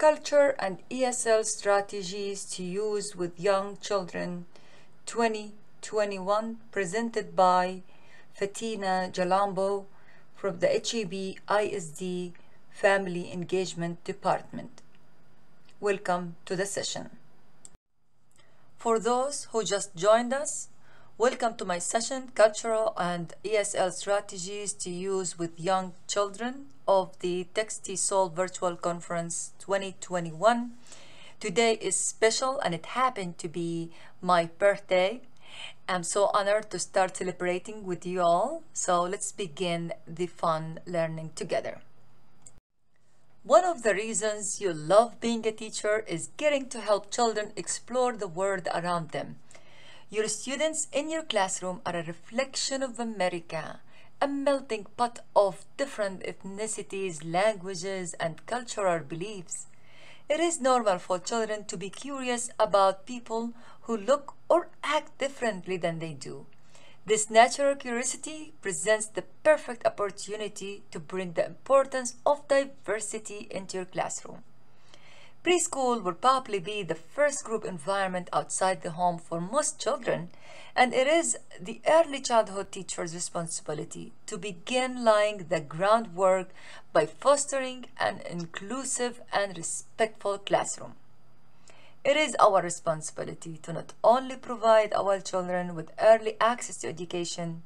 Culture and ESL Strategies to Use with Young Children 2021, presented by Fatina Jalambo from the HEB ISD Family Engagement Department. Welcome to the session. For those who just joined us, welcome to my session, Cultural and ESL Strategies to Use with Young Children of the TextSol Virtual Conference 2021. Today is special and it happened to be my birthday. I'm so honored to start celebrating with you all. So let's begin the fun learning together. One of the reasons you love being a teacher is getting to help children explore the world around them. Your students in your classroom are a reflection of America, a melting pot of different ethnicities, languages, and cultural beliefs. It is normal for children to be curious about people who look or act differently than they do. This natural curiosity presents the perfect opportunity to bring the importance of diversity into your classroom. Preschool will probably be the first group environment outside the home for most children, and it is the early childhood teacher's responsibility to begin laying the groundwork by fostering an inclusive and respectful classroom. It is our responsibility to not only provide our children with early access to education,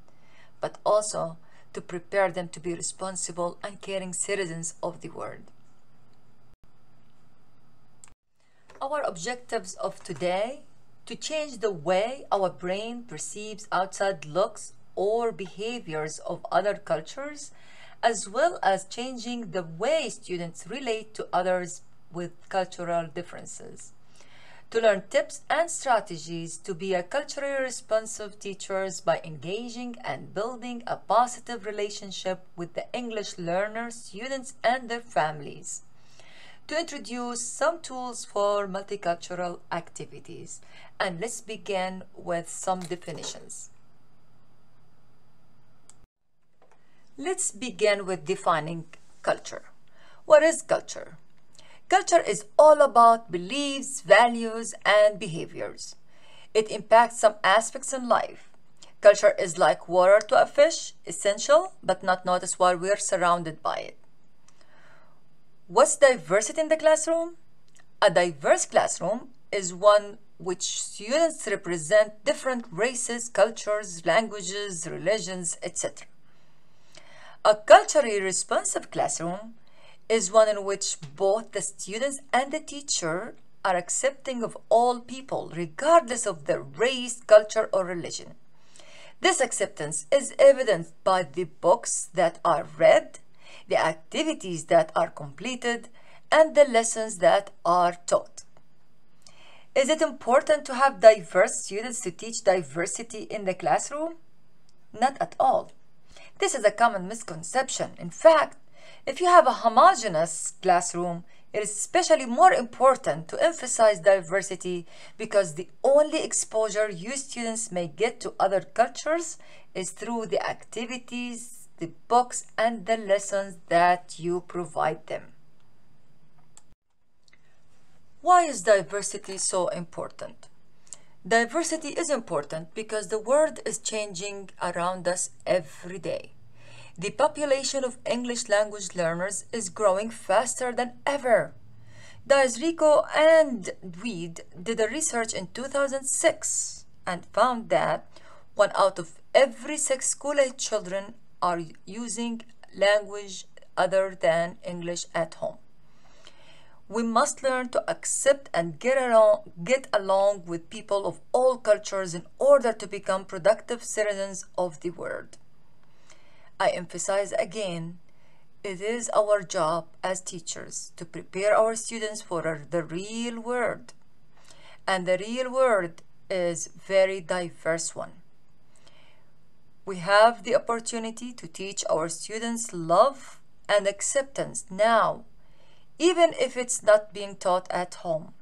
but also to prepare them to be responsible and caring citizens of the world. Our objectives of today: to change the way our brain perceives outside looks or behaviors of other cultures, as well as changing the way students relate to others with cultural differences. To learn tips and strategies to be a culturally responsive teachers by engaging and building a positive relationship with the English learners, students, and their families. To introduce some tools for multicultural activities. And let's begin with some definitions. Let's begin with defining culture. What is culture? Culture is all about beliefs, values, and behaviors. It impacts some aspects in life. Culture is like water to a fish, essential but not noticed while we are surrounded by it. What's diversity in the classroom? A diverse classroom is one which students represent different races, cultures, languages, religions, etc. A culturally responsive classroom is one in which both the students and the teacher are accepting of all people, regardless of their race, culture, or religion. This acceptance is evidenced by the books that are read, the activities that are completed, and the lessons that are taught. Is it important to have diverse students to teach diversity in the classroom? Not at all. This is a common misconception. In fact, if you have a homogeneous classroom, it is especially more important to emphasize diversity because the only exposure you students may get to other cultures is through the activities, the books, and the lessons that you provide them. Why is diversity so important? Diversity is important because the world is changing around us every day. The population of English language learners is growing faster than ever. Rico and Weed did a research in 2006 and found that 1 out of every 6 school-age children are using language other than English at home. We must learn to accept and get along with people of all cultures in order to become productive citizens of the world. I emphasize again, it is our job as teachers to prepare our students for the real world. And the real world is a very diverse one. We have the opportunity to teach our students love and acceptance now, even if it's not being taught at home.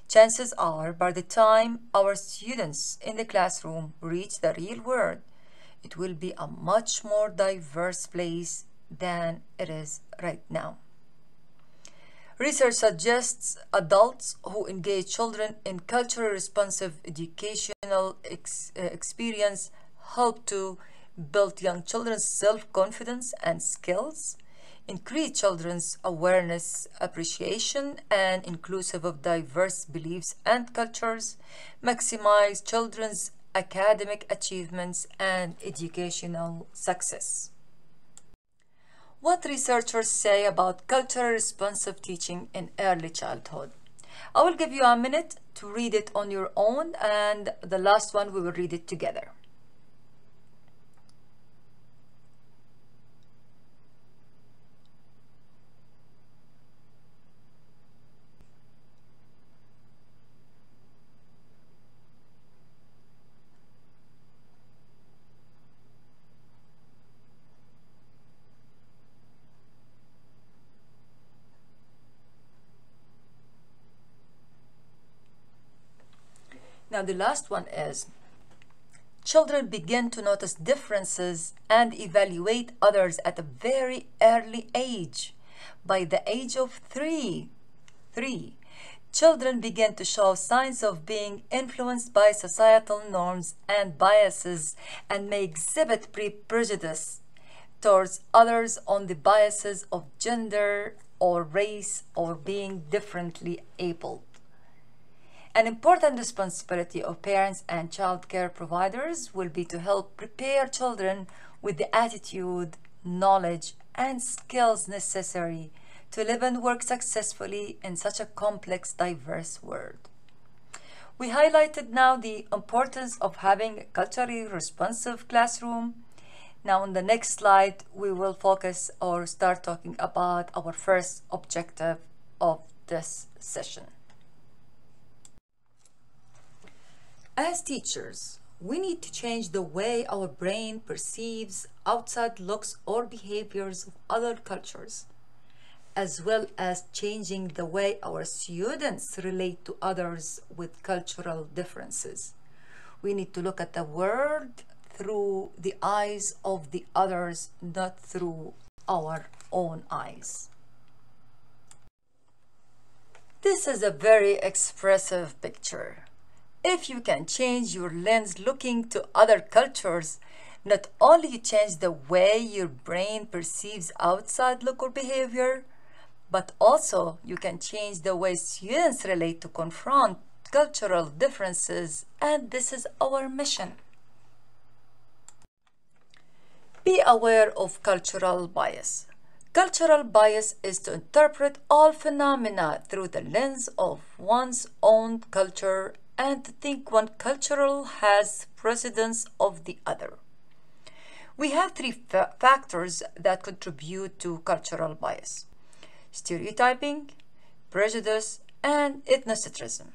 Chances are, by the time our students in the classroom reach the real world, it will be a much more diverse place than it is right now. Research suggests adults who engage children in culturally responsive educational experience help to build young children's self-confidence and skills, increase children's awareness, appreciation, and inclusive of diverse beliefs and cultures, maximize children's academic achievements and educational success. What researchers say about culturally responsive teaching in early childhood. I will give you a minute to read it on your own, and the last one we will read it together. Now the last one is, children begin to notice differences and evaluate others at a very early age. By the age of three, children begin to show signs of being influenced by societal norms and biases and may exhibit prejudice towards others on the biases of gender or race or being differently abled. An important responsibility of parents and child care providers will be to help prepare children with the attitude, knowledge, and skills necessary to live and work successfully in such a complex, diverse world. We highlighted now the importance of having a culturally responsive classroom. Now on the next slide, we will focus or start talking about our first objective of this session. As teachers, we need to change the way our brain perceives outside looks or behaviors of other cultures, as well as changing the way our students relate to others with cultural differences. We need to look at the world through the eyes of the others, not through our own eyes. This is a very expressive picture. If you can change your lens looking to other cultures, not only you change the way your brain perceives outside look or behavior, but also you can change the way students relate to confront cultural differences, and this is our mission. Be aware of cultural bias. Cultural bias is to interpret all phenomena through the lens of one's own culture and to think one cultural has precedence of the other. We have three factors that contribute to cultural bias: stereotyping, prejudice, and ethnocentrism.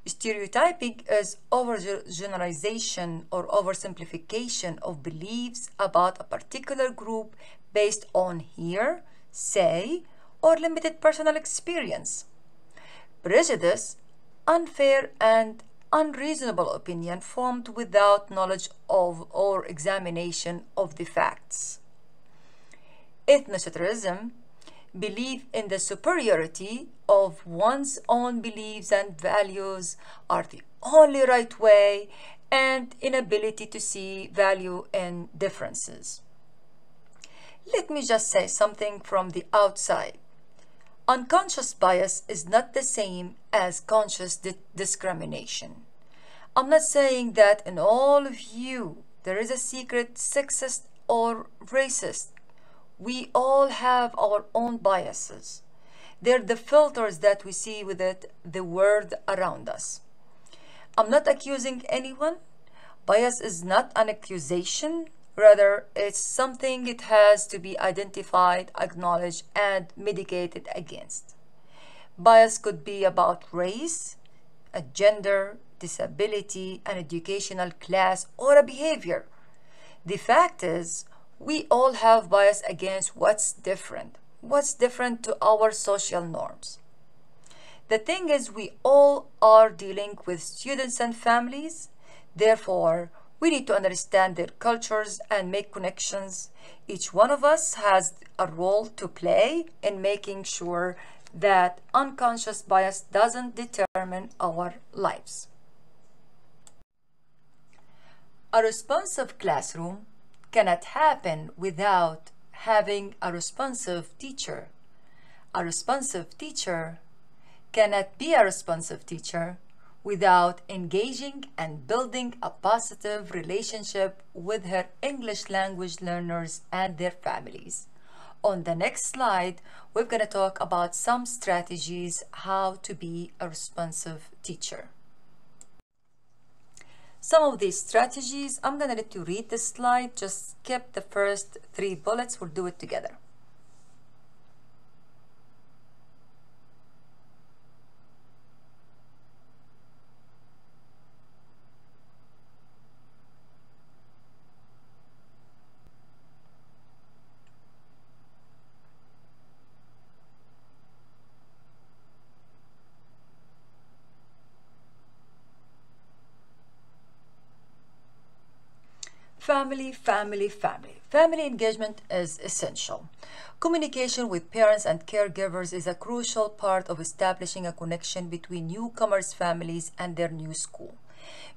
Stereotyping is overgeneralization or oversimplification of beliefs about a particular group based on hear, say, or limited personal experience. Prejudice, unfair and unreasonable opinion formed without knowledge of or examination of the facts. Ethnocentrism, belief in the superiority of one's own beliefs and values are the only right way, and inability to see value in differences. Let me just say something from the outside. Unconscious bias is not the same as conscious discrimination. I'm not saying that in all of you there is a secret sexist or racist. We all have our own biases. They're the filters that we see with the world around us. I'm not accusing anyone. Bias is not an accusation. Rather, it's something it has to be identified, acknowledged, and mitigated against. Bias could be about race, a gender, disability, an educational class, or a behavior. The fact is, we all have bias against what's different to our social norms. The thing is, we all are dealing with students and families. Therefore, we need to understand their cultures and make connections. Each one of us has a role to play in making sure that unconscious bias doesn't determine our lives. A responsive classroom cannot happen without having a responsive teacher. A responsive teacher cannot be a responsive teacher without engaging and building a positive relationship with her English language learners and their families. On the next slide, we're going to talk about some strategies how to be a responsive teacher. Some of these strategies, I'm going to let you read this slide. Just skip the first 3 bullets. We'll do it together. Family engagement is essential. Communication with parents and caregivers is a crucial part of establishing a connection between newcomers' families and their new school.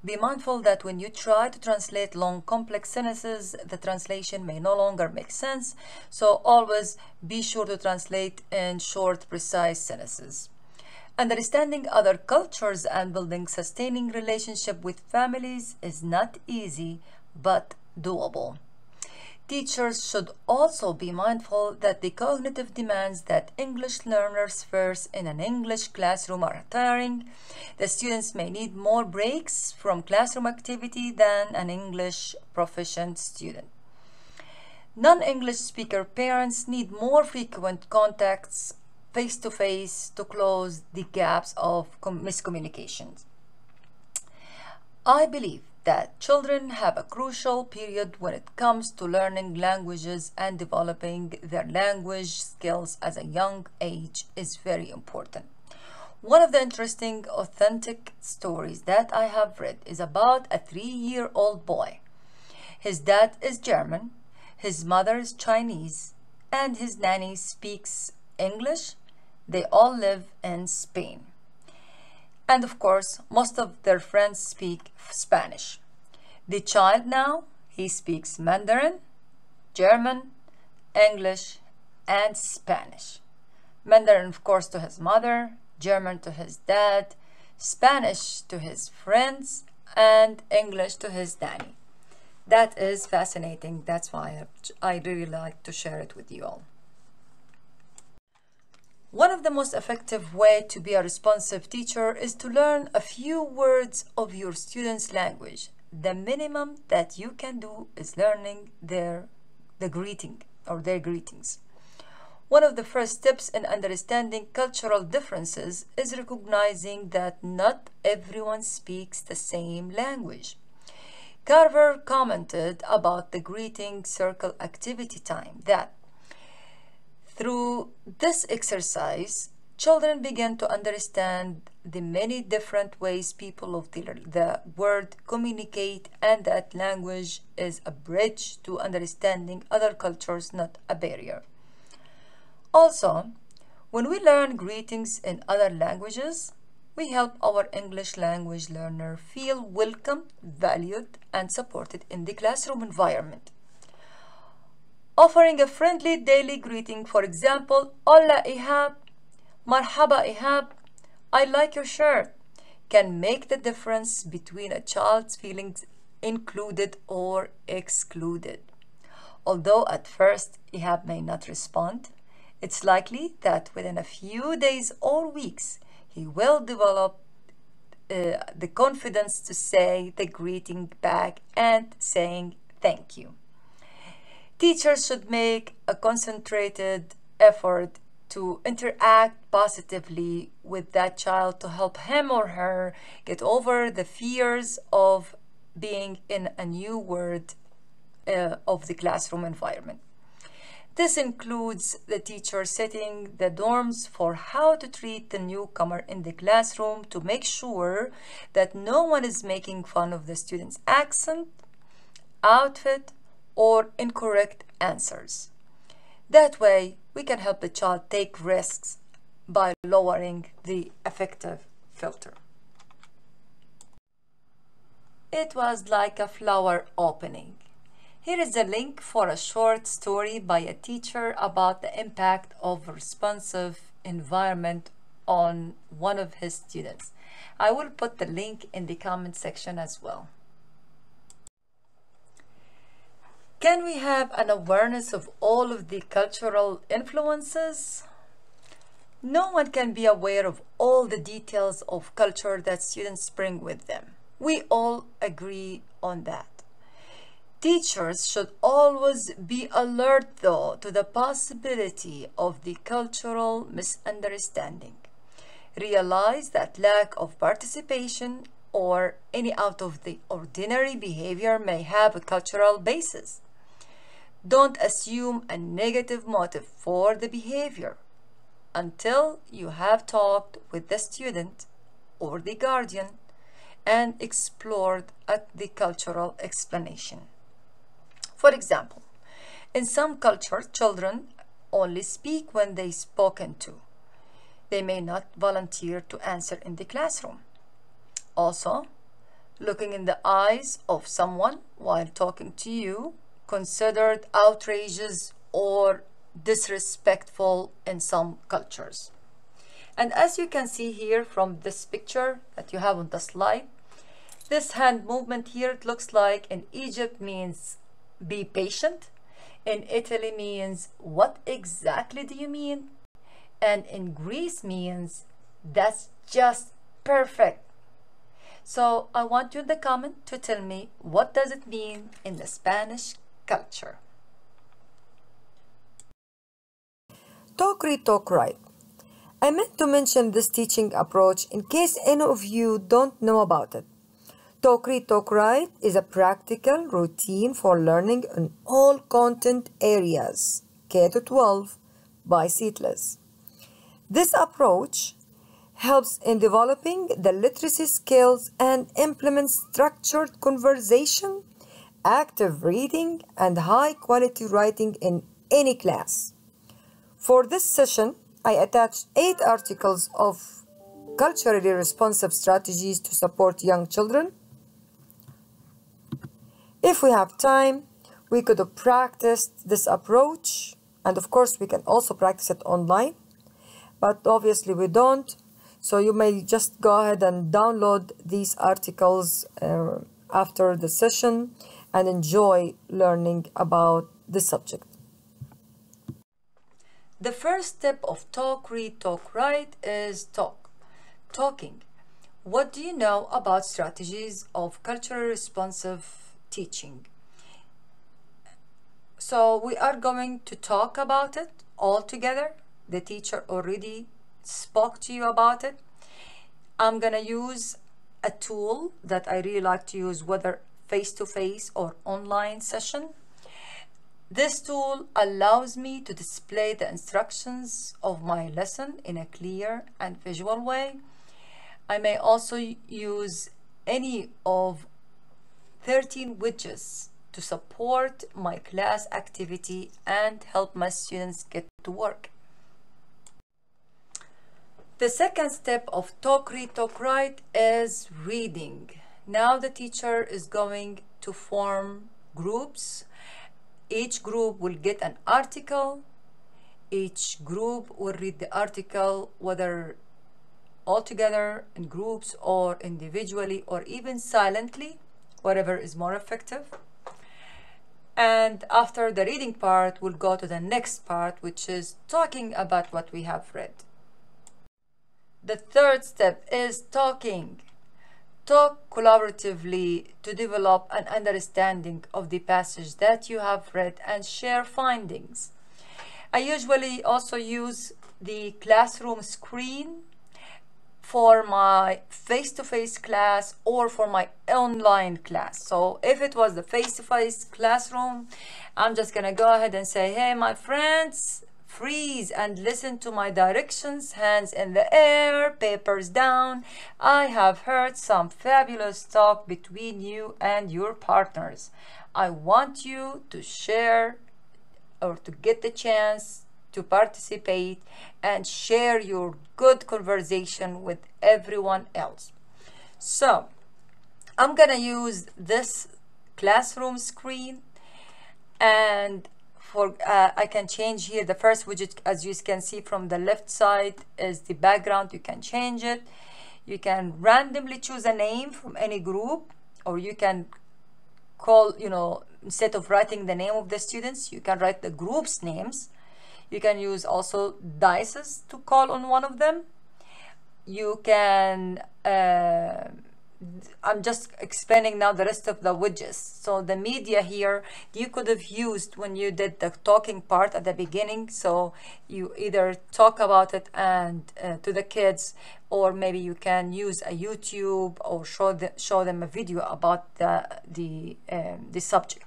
Be mindful that when you try to translate long, complex sentences, the translation may no longer make sense, so always be sure to translate in short, precise sentences. Understanding other cultures and building sustaining relationship with families is not easy, but doable. Teachers should also be mindful that the cognitive demands that English learners face in an English classroom are tiring. The students may need more breaks from classroom activity than an English proficient student. Non-English speaker parents need more frequent contacts face-to-face to close the gaps of miscommunications. I believe that children have a crucial period when it comes to learning languages, and developing their language skills as a young age is very important. One of the interesting, authentic stories that I have read is about a 3-year-old boy. His dad is German, his mother is Chinese, and his nanny speaks English. They all live in Spain. And of course, most of their friends speak Spanish. The child now, he speaks Mandarin, German, English, and Spanish. Mandarin, of course, to his mother, German to his dad, Spanish to his friends, and English to his nanny. That is fascinating. That's why I really like to share it with you all. One of the most effective ways to be a responsive teacher is to learn a few words of your students' language. The minimum that you can do is learning the greeting or their greetings. One of the first steps in understanding cultural differences is recognizing that not everyone speaks the same language. Carver commented about the greeting circle activity time that through this exercise, children begin to understand the many different ways people of the world communicate, and that language is a bridge to understanding other cultures, not a barrier. Also, when we learn greetings in other languages, we help our English language learner feel welcome, valued, and supported in the classroom environment. Offering a friendly daily greeting, for example, Hola Ihab, Marhaba Ihab, I like your shirt, can make the difference between a child's feelings included or excluded. Although at first Ihab may not respond, it's likely that within a few days or weeks, he will develop the confidence to say the greeting back and saying thank you. Teachers should make a concentrated effort to interact positively with that child to help him or her get over the fears of being in a new world of the classroom environment. This includes the teacher setting the norms for how to treat the newcomer in the classroom to make sure that no one is making fun of the student's accent, outfit, or incorrect answers. That way, we can help the child take risks by lowering the affective filter. It was like a flower opening. Here is a link for a short story by a teacher about the impact of a responsive environment on one of his students. I will put the link in the comment section as well. Can we have an awareness of all of the cultural influences? No one can be aware of all the details of culture that students bring with them. We all agree on that. Teachers should always be alert, though, to the possibility of the cultural misunderstanding. Realize that lack of participation or any out of the ordinary behavior may have a cultural basis. Don't assume a negative motive for the behavior until you have talked with the student or the guardian and explored at the cultural explanation. For example, in some cultures, children only speak when they spoken to. They may not volunteer to answer in the classroom. Also, looking in the eyes of someone while talking to you considered outrageous or disrespectful in some cultures. And as you can see here from this picture that you have on the slide, this hand movement here, it looks like in Egypt means be patient. In Italy means what exactly do you mean? And in Greece means that's just perfect. So I want you in the comment to tell me what does it mean in the Spanish culture. Talk, read, talk, write. I meant to mention this teaching approach in case any of you don't know about it. Talk, read, talk, write is a practical routine for learning in all content areas, K-12, by Seatless. This approach helps in developing the literacy skills and implements structured conversation, active reading, and high-quality writing in any class. For this session, I attached 8 articles of culturally responsive strategies to support young children. If we have time, we could have practiced this approach, and of course we can also practice it online, but obviously we don't. So you may just go ahead and download these articles after the session and enjoy learning about this subject. The first step of talk, read, talk, write is talking. What do you know about strategies of culturally responsive teaching? So we are going to talk about it all together. The teacher already spoke to you about it. I'm gonna use a tool that I really like to use, whether face-to-face or online session. This tool allows me to display the instructions of my lesson in a clear and visual way. I may also use any of 13 widgets to support my class activity and help my students get to work. The second step of talk, read, talk, write is reading. Now the teacher is going to form groups. Each group will get an article. Each group will read the article, whether all together in groups or individually or even silently, whatever is more effective. And after the reading part, we'll go to the next part, which is talking about what we have read. The third step is talking. Talk collaboratively to develop an understanding of the passage that you have read and share findings. I usually also use the classroom screen for my face-to-face class or for my online class. So if it was the face-to-face classroom, I'm just gonna go ahead and say, hey, my friends, freeze and listen to my directions, hands in the air, papers down. I have heard some fabulous talk between you and your partners. I want you to share or to get the chance to participate and share your good conversation with everyone else. So I'm gonna use this classroom screen, and I can change here the first widget. As you can see from the left side is the background. You can change it. You can randomly choose a name from any group, or you can call, instead of writing the name of the students, you can write the group's names. You can use also dices to call on one of them. You can I'm just explaining now the rest of the widgets. So the media here, you could have used when you did the talking part at the beginning. So you either talk about it and to the kids, or maybe you can use a YouTube or show them a video about the subject.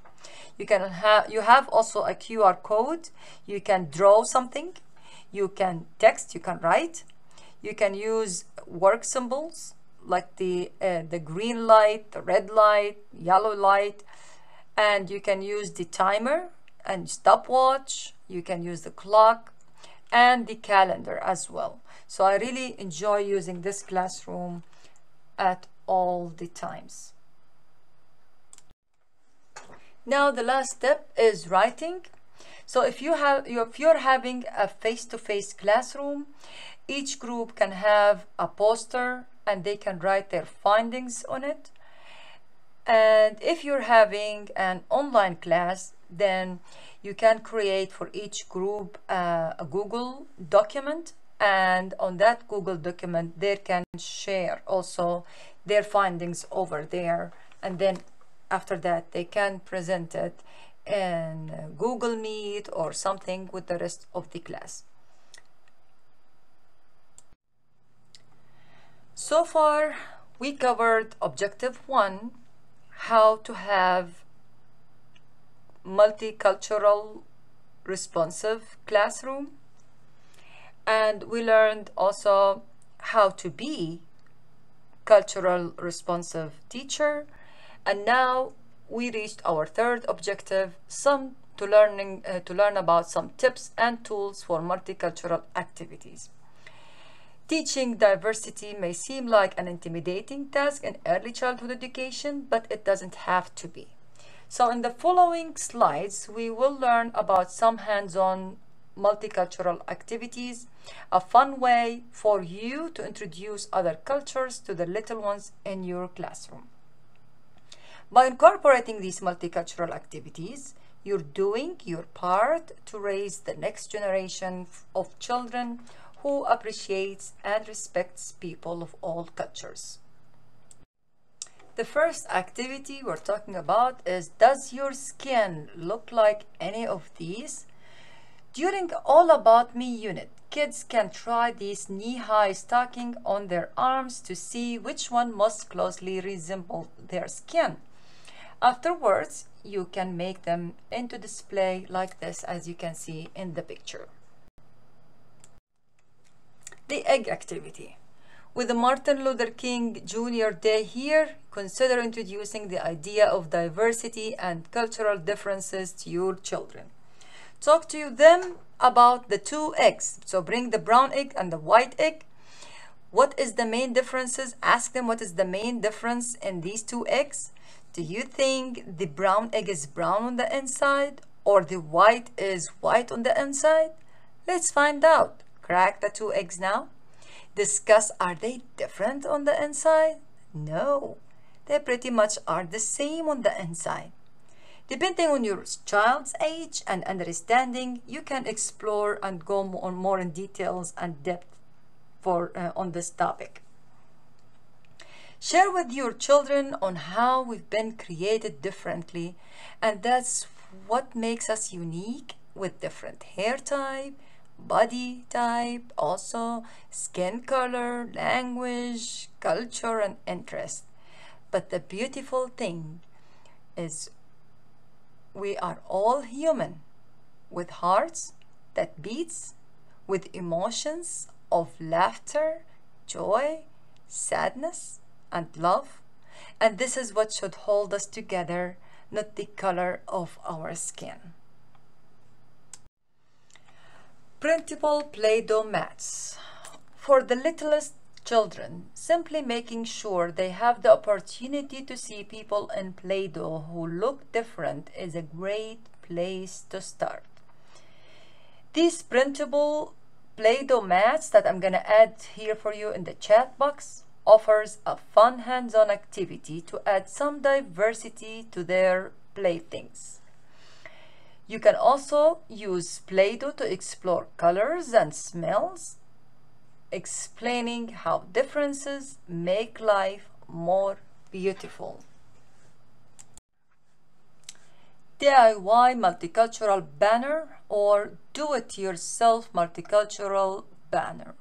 You have also a QR code. You can draw something. You can text. You can write. You can use work symbols like the green light, the red light, yellow light, and you can use the timer and stopwatch. You can use the clock and the calendar as well. So I really enjoy using this classroom at all the times. Now the last step is writing. So if you're having a face-to-face classroom, each group can have a poster and they can write their findings on it. And if you're having an online class, then you can create for each group a Google document, and on that Google document they can share also their findings over there, and then after that they can present it in Google Meet or something with the rest of the class. So far, we covered Objective 1, how to have multicultural responsive classroom. And we learned also how to be cultural responsive teacher. And now we reached our third objective, to learn about some tips and tools for multicultural activities. Teaching diversity may seem like an intimidating task in early childhood education, but it doesn't have to be. So in the following slides, we will learn about some hands-on multicultural activities, a fun way for you to introduce other cultures to the little ones in your classroom. By incorporating these multicultural activities, you're doing your part to raise the next generation of children who appreciates and respects people of all cultures. The first activity we're talking about is, does your skin look like any of these? During All About Me unit, kids can try these knee-high stocking on their arms to see which one most closely resembles their skin. Afterwards, you can make them into display like this, as you can see in the picture. The egg activity. With the Martin Luther King Jr. Day here, consider introducing the idea of diversity and cultural differences to your children. Talk to them about the two eggs. So bring the brown egg and the white egg. What is the main differences? Ask them what is the main difference in these two eggs. Do you think the brown egg is brown on the inside, or the white is white on the inside? Let's find out. Crack the two eggs now. Discuss, are they different on the inside? No, they pretty much are the same on the inside. Depending on your child's age and understanding, you can explore and go more in details and depth on this topic. Share with your children on how we've been created differently, and that's what makes us unique, with different hair type, body type, also skin color, language, culture, and interest. But the beautiful thing is we are all human, with hearts that beats, with emotions of laughter, joy, sadness, and love. And this is what should hold us together, not the color of our skin. Printable Play-Doh mats. For the littlest children, simply making sure they have the opportunity to see people in Play-Doh who look different is a great place to start. These printable Play-Doh mats that I'm gonna add here for you in the chat box offers a fun hands-on activity to add some diversity to their playthings. You can also use Play-Doh to explore colors and smells, explaining how differences make life more beautiful. DIY multicultural banner or do-it-yourself multicultural banner.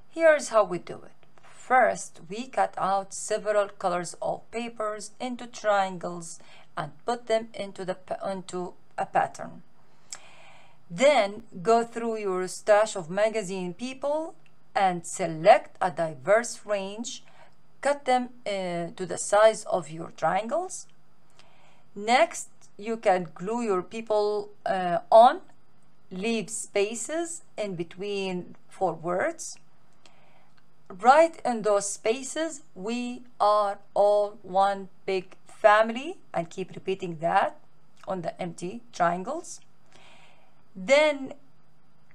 Here's how we do it. First, we cut out several colors of papers into triangles and put them into a pattern. Then go through your stash of magazine people and select a diverse range. Cut them to the size of your triangles. Next, you can glue your people on. Leave spaces in between for words. Write in those spaces, "We are all one big family," and keep repeating that on the empty triangles. Then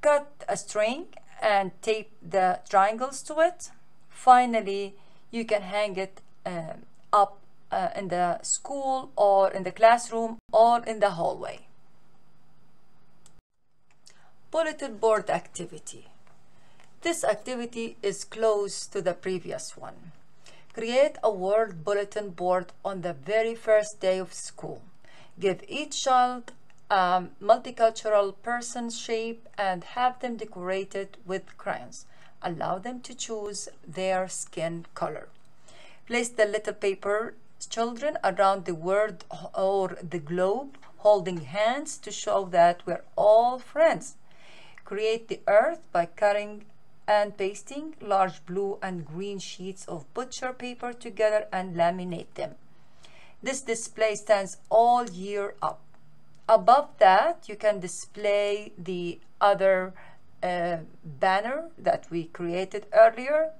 cut a string and tape the triangles to it. Finally, you can hang it up in the school or in the classroom or in the hallway. Bulletin board activity. This activity is close to the previous one. Create a word bulletin board on the very first day of school. Give each child a multicultural person shape and have them decorated with crayons. Allow them to choose their skin color. Place the little paper children around the word or the globe, holding hands to show that we're all friends. Create the earth by cutting and pasting large blue and green sheets of butcher paper together and laminate them. This display stands all year up. Above that, you can display the other banner that we created earlier,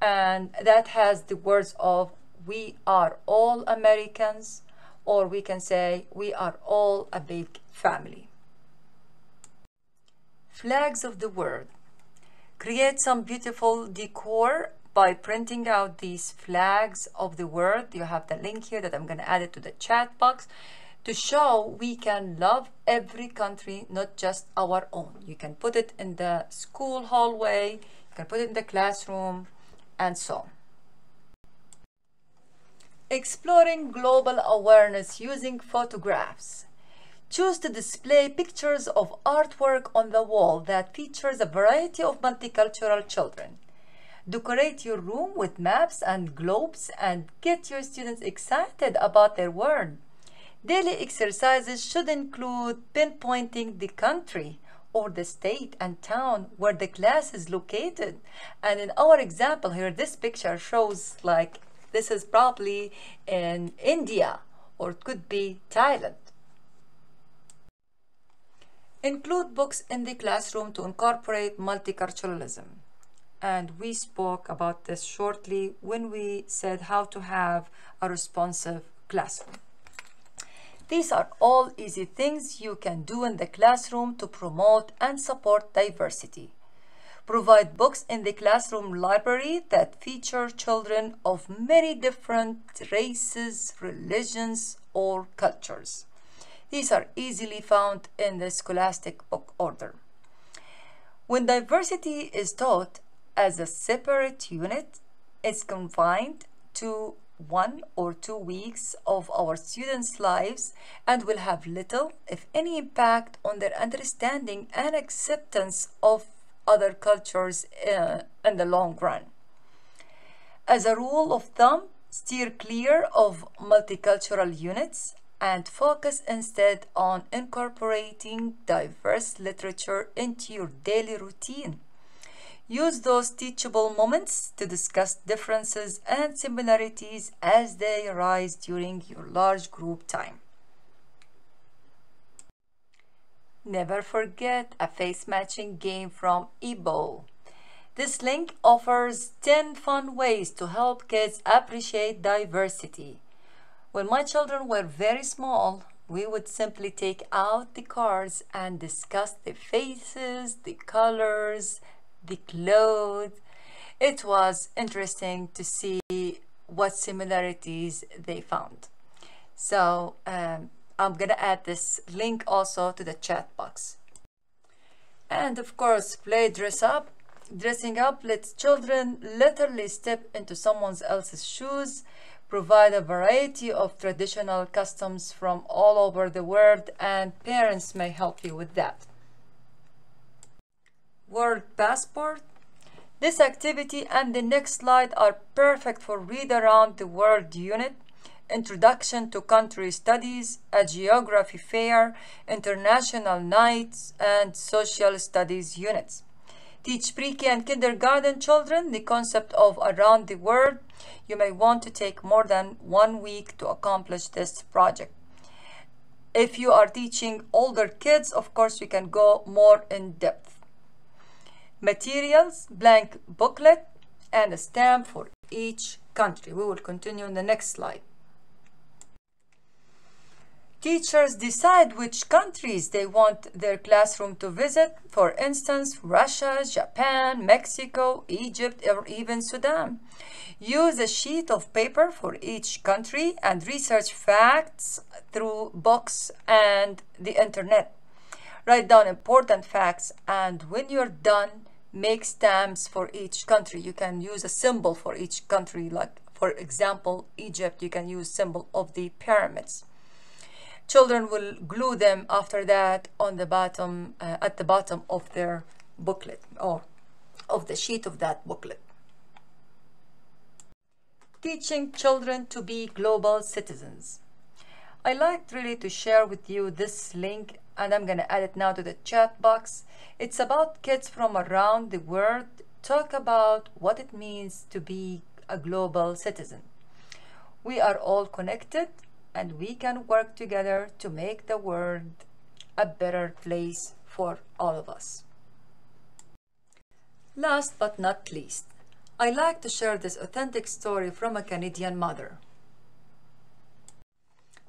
and that has the words of "We are all Americans," or we can say "We are all a big family." Flags of the word. Create some beautiful decor by printing out these flags of the word. You have the link here that I'm going to add it to the chat box to show we can love every country, not just our own. You can put it in the school hallway, you can put it in the classroom, and so on. Exploring global awareness using photographs. Choose to display pictures of artwork on the wall that features a variety of multicultural children. Decorate your room with maps and globes and get your students excited about their world. Daily exercises should include pinpointing the country or the state and town where the class is located. And in our example here, this picture shows like this is probably in India, or it could be Thailand. Include books in the classroom to incorporate multiculturalism. And we spoke about this shortly when we said how to have a responsive classroom. These are all easy things you can do in the classroom to promote and support diversity. Provide books in the classroom library that feature children of many different races, religions, or cultures. These are easily found in the scholastic book order. When diversity is taught as a separate unit, it's confined to 1 or 2 weeks of our students' lives and will have little, if any, impact on their understanding and acceptance of other cultures in the long run. As a rule of thumb, steer clear of multicultural units and focus instead on incorporating diverse literature into your daily routine. Use those teachable moments to discuss differences and similarities as they arise during your large group time. Never forget a face matching game from eBowl. This link offers 10 fun ways to help kids appreciate diversity. When my children were very small, we would simply take out the cards and discuss the faces, the colors, the clothes. It was interesting to see what similarities they found. So I'm gonna add this link also to the chat box. And of course, play dress up. Dressing up lets children literally step into someone else's shoes, provide a variety of traditional customs from all over the world, and parents may help you with that. Word passport. This activity and the next slide are perfect for read around the world unit, introduction to country studies, a geography fair, international nights, and social studies units. Teach pre-K and kindergarten children the concept of around the world. You may want to take more than 1 week to accomplish this project. If you are teaching older kids, of course, you can go more in depth. Materials, blank booklet, and a stamp for each country. We will continue in the next slide. Teachers decide which countries they want their classroom to visit. For instance, Russia, Japan, Mexico, Egypt, or even Sudan. Use a sheet of paper for each country and research facts through books and the internet. Write down important facts, and when you're done, make stamps for each country. You can use a symbol for each country, like for example, Egypt, you can use symbol of the pyramids. Children will glue them after that on the bottom, at the bottom of their booklet or of the sheet of that booklet. Teaching children to be global citizens. I like really to share with you this link, and I'm going to add it now to the chat box. It's about kids from around the world talk about what it means to be a global citizen. We are all connected, and we can work together to make the world a better place for all of us. Last but not least, I like to share this authentic story from a Canadian mother.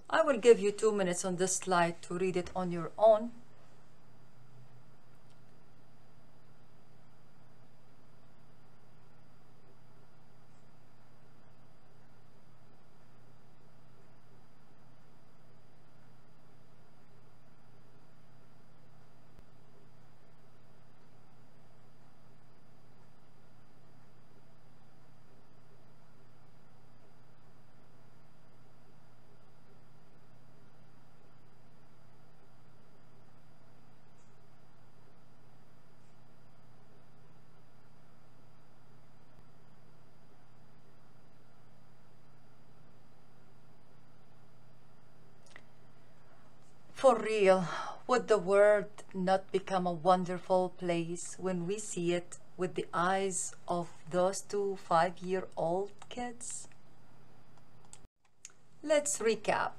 I will give you 2 minutes on this slide to read it on your own. For real, would the world not become a wonderful place when we see it with the eyes of those 2 5-year-old kids? Let's recap.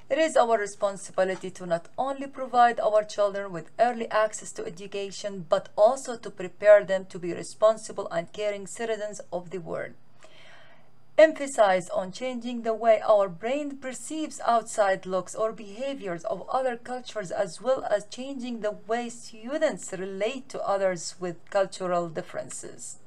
It is our responsibility to not only provide our children with early access to education, but also to prepare them to be responsible and caring citizens of the world. Emphasize on changing the way our brain perceives outside looks or behaviors of other cultures, as well as changing the way students relate to others with cultural differences.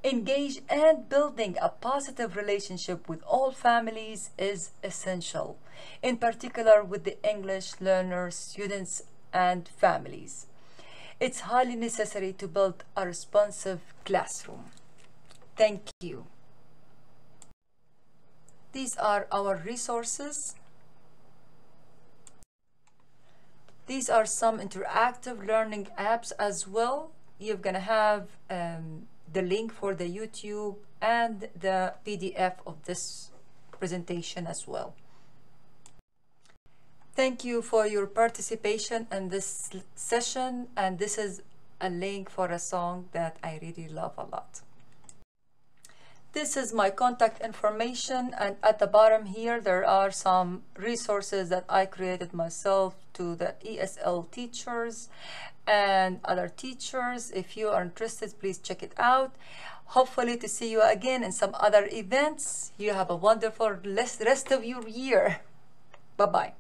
Engage and building a positive relationship with all families is essential, in particular with the English learners, students, and families. It's highly necessary to build a responsive classroom. Thank you. These are our resources. These are some interactive learning apps as well. You're gonna have the link for the YouTube and the PDF of this presentation as well. Thank you for your participation in this session, and this is a link for a song that I really love a lot. This is my contact information, and at the bottom here there are some resources that I created myself to the ESL teachers and other teachers. If you are interested, please check it out. Hopefully to see you again in some other events. You have a wonderful rest of your year. Bye-bye.